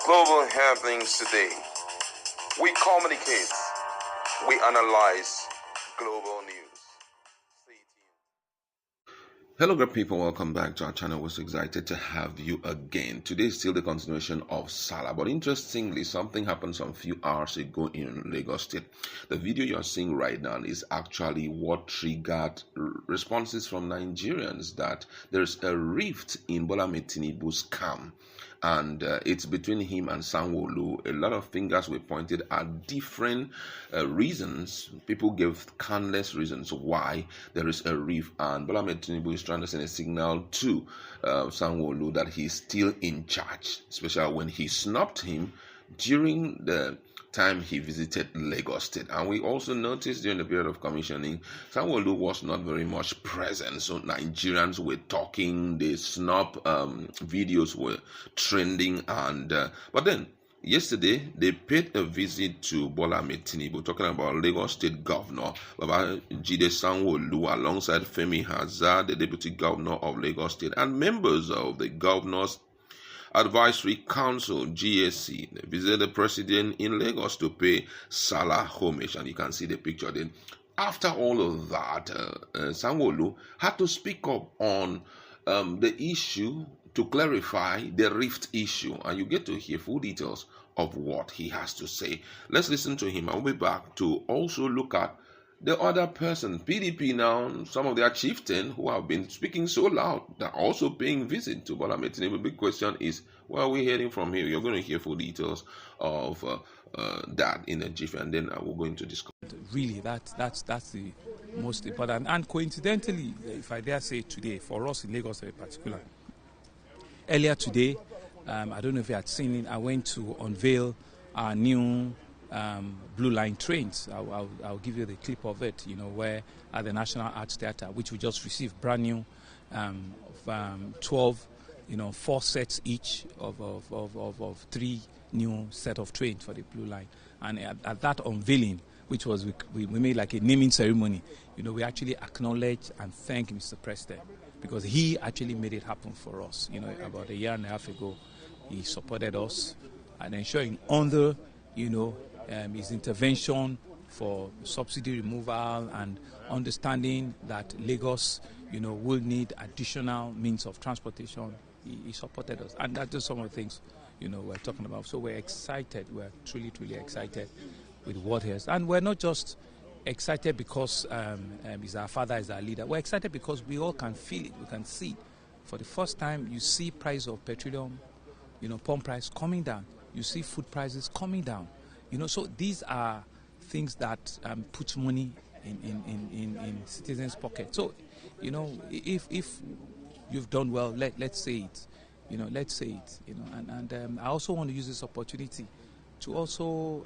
global happenings today. We communicate, we analyze global news. Stay tuned. Hello, great people. Welcome back to our channel. We're so excited to have you again. Today is still the continuation of Salah, but interestingly, something happened some few hours ago in Lagos State. The video you're seeing right now is actually what triggered responses from Nigerians that there's a rift in Bola Tinubu's camp. And it's between him and Sanwo Olu. A lot of fingers were pointed at different reasons. People gave countless reasons why there is a rift, and Bola Tinubu is trying to send a signal to Sanwo Olu that he's still in charge, especially when he snubbed him during the time he visited Lagos State. And we also noticed during the period of commissioning, Sanwo Olu was not very much present. So Nigerians were talking, the snub videos were trending, and but then yesterday they paid a visit to Bola Tinubu, talking about Lagos State Governor Babajide Sanwo Olu alongside Femi Hazard, the Deputy Governor of Lagos State, and members of the Governor's Advisory Council, GSC. They visited the president in Lagos to pay Salah homage, and you can see the picture. Then, after all of that, Sanwo Olu had to speak up on the issue to clarify the rift issue, and you get to hear full details of what he has to say. Let's listen to him. I'll be back to also look at the other person, PDP now, some of their chieftains who have been speaking so loud, they're also paying visit to Bola Tinubu. The big question is, where are we heading from here? You're going to hear full details of that in a jiffy, and then we'll go into discuss. Really, that's the most important. And coincidentally, if I dare say today, for us in Lagos in particular, earlier today, I don't know if you had seen it, I went to unveil our new Blue Line trains. I'll give you the clip of it, where at the National Arts Theatre, which we just received brand new, 12, 4 sets each of 3 new set of trains for the Blue Line. And at that unveiling, which was we made like a naming ceremony, we actually acknowledge and thank Mr. President, because he actually made it happen for us. About a year and a half ago, he supported us and ensuring under his intervention for subsidy removal and understanding that Lagos, will need additional means of transportation. He supported us, and that's just some of the things, we're talking about. So we're excited. We're truly, truly excited with what he has, and we're not just excited because he's our father, he's our leader. We're excited because we all can feel it. We can see it. For the first time, you see price of petroleum, pump price coming down. You see food prices coming down. So these are things that put money in citizens' pockets. So, if you've done well, let's say it. Let's say it. And I also want to use this opportunity to also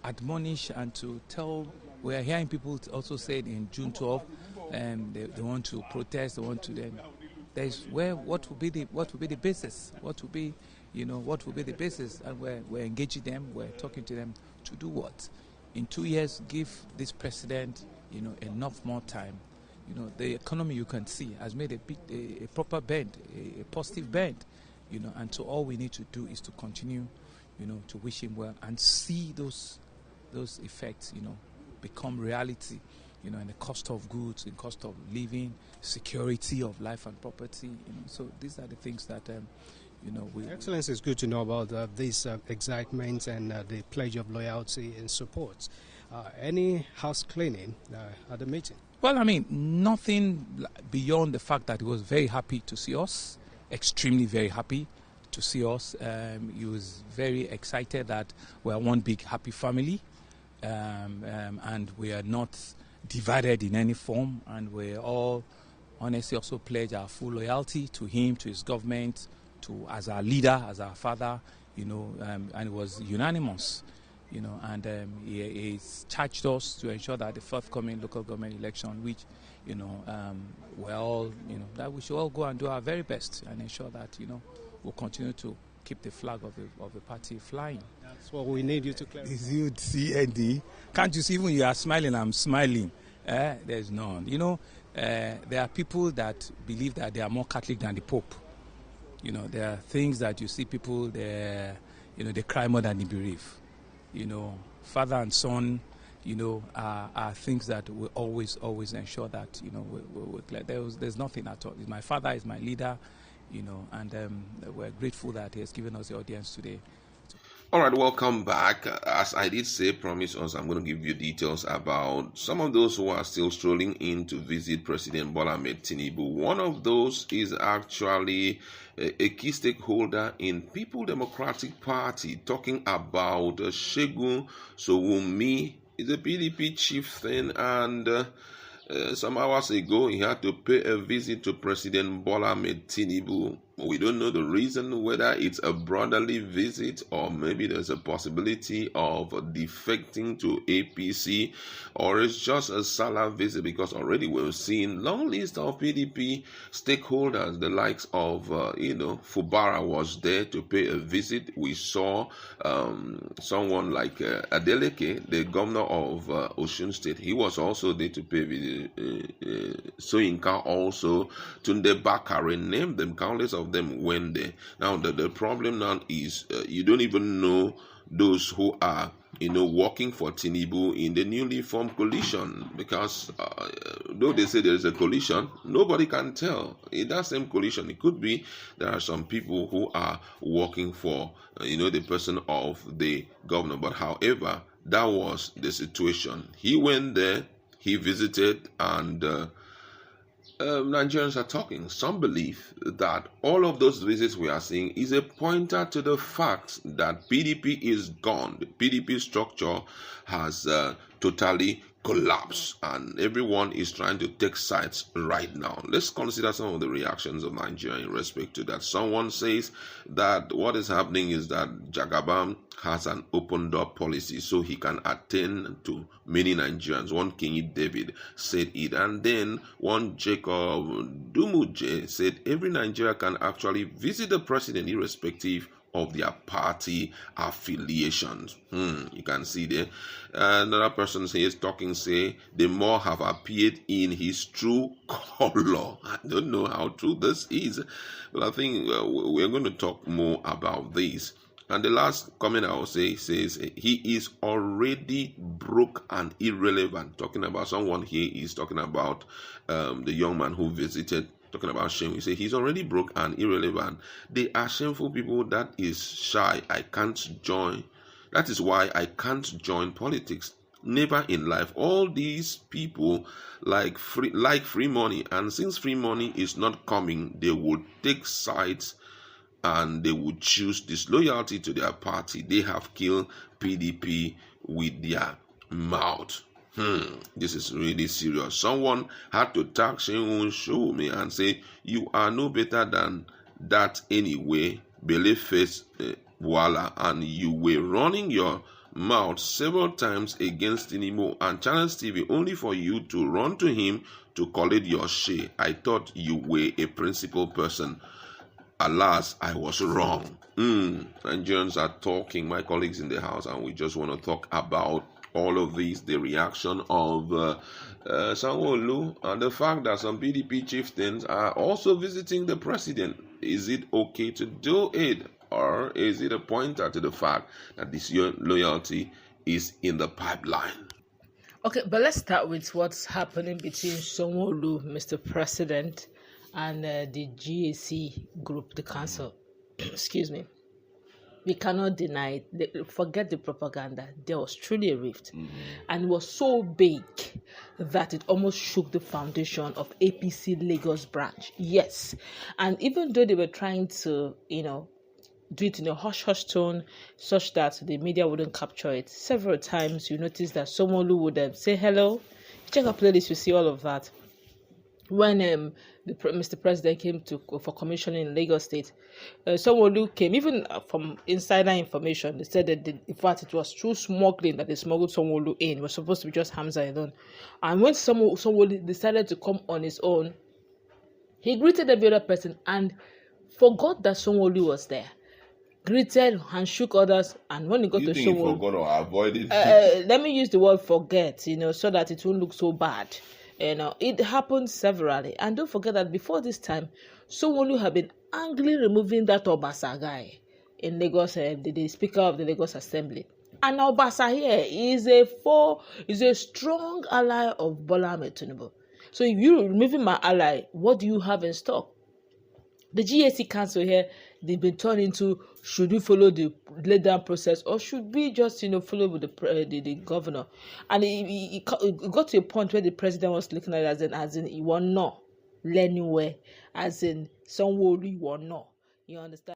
admonish and to tell. We are hearing people also say in June 12, they want to protest. They want to then. There's what will be the basis? What will be the basis? And we're engaging them, we're talking to them to do what? In 2 years, give this president, enough more time. The economy, you can see, has made a proper bend, a positive bend, and so all we need to do is to continue, to wish him well and see those effects, become reality, in the cost of goods, in cost of living, security of life and property, So these are the things that, Excellence, is good to know about this excitement and the pledge of loyalty and support. Any house cleaning at the meeting? Well, nothing beyond the fact that he was very happy to see us, extremely very happy to see us. He was very excited that we are one big happy family, and we are not divided in any form, and we all honestly also pledge our full loyalty to him, to his government, as our leader, as our father, and it was unanimous, and he's charged us to ensure that the forthcoming local government election, which, we're all, that we should all go and do our very best and ensure that, we'll continue to keep the flag of the party flying. That's what we need you to clarify. Is you CND? Can't you see when you are smiling, I'm smiling? There's none. There are people that believe that they are more Catholic than the Pope. You know, there are things that you see people, they cry more than they bereave. You know, father and son, you know, are things that we always ensure that, you know, there's nothing at all. My father is my leader, you know, and we're grateful that he has given us the audience today. All right, welcome back. As I did say, promise us, I'm going to give you details about some of those who are still strolling in to visit President Bola Ahmed Tinubu. One of those is actually a key stakeholder in People Democratic Party, talking about Segun Sowunmi. He's a PDP chieftain, and some hours ago he had to pay a visit to President Bola Ahmed Tinubu. We don't know the reason, whether it's a brotherly visit or maybe there's a possibility of defecting to APC, or it's just a Salah visit, because already we've seen long list of PDP stakeholders, the likes of Fubara was there to pay a visit. We saw someone like Adeleke, the governor of Osun State, he was also there to pay a visit. Soyinka also, Tunde Bakare, named them, countless of them went there. Now the problem now is you don't even know those who are working for Tinubu in the newly formed coalition, because though they say there is a coalition, nobody can tell. In that same coalition, it could be there are some people who are working for the person of the governor. But however, that was the situation. He went there, he visited, and Nigerians are talking. Some believe that all of those visits we are seeing is a pointer to the fact that PDP is gone. The PDP structure has totally collapsed, and everyone is trying to take sides right now. Let's consider some of the reactions of Nigeria in respect to that. Someone says that what is happening is that Jagaban has an open door policy, so he can attend to many Nigerians. One King David said it, and then one Jacob Dumuje said every Nigerian can actually visit the president irrespective of their party affiliations. You can see there. Another person says, say the more have appeared in his true color. I don't know how true this is, but I think we're going to talk more about this. And the last comment I will say says he is already broke and irrelevant. Talking about someone here is talking about the young man who visited, talking about shame. We say he's already broke and irrelevant. They are shameful people. That is shy. I can't join. That is why I can't join politics. Never in life. All these people like free money, and since free money is not coming, they would take sides and they would choose disloyalty to their party. They have killed PDP with their mouth. This is really serious. Someone had to tag Sanwo Olu and say, you are no better than that anyway, believe face voila, and you were running your mouth several times against Tinubu and Channels TV only for you to run to him to collect your share. I thought you were a principled person. Alas, I was wrong. Nigerians are talking, my colleagues in the house, and we just want to talk about all of these, the reaction of Sanwo Olu, and the fact that some PDP chieftains are also visiting the president. Is it okay to do it, or is it a pointer to the fact that this loyalty is in the pipeline? Okay, but let's start with what's happening between Sanwo Olu, Mr. President, and the GAC group, the council. Excuse me. We cannot deny it. Forget the propaganda. There was truly a rift. And it was so big that it almost shook the foundation of APC Lagos branch. Yes. And even though they were trying to, do it in a hush-hush tone such that the media wouldn't capture it, several times you notice that Sanwo Olu would say hello. Check our playlist, you see all of that. When Mr. President came for commissioning in Lagos State, Sanwo Olu came, even from insider information, they said that in fact it was through smuggling that they smuggled Sanwo Olu in. It was supposed to be just Hamza alone. And when Sanwo Olu decided to come on his own, he greeted every other person and forgot that Sanwo Olu was there. Greeted and shook others, and when he got to Sanwo Olu, you forgot or avoided? Let me use the word forget, so that it won't look so bad. It happened severally. And don't forget that before this time, Sanwo Olu had been angrily removing that Obasa guy in Lagos, the Speaker of the Lagos Assembly. And Obasa here is a strong ally of Bola Ahmed Tinubu. So if you're removing my ally, what do you have in stock? The GAC Council here, they've been turned into, should we follow the lay-down process or should we just, follow with the governor? And it got to a point where the president was looking at it as in he won't know anywhere, as in Sanwo Olu, he won't know. You understand?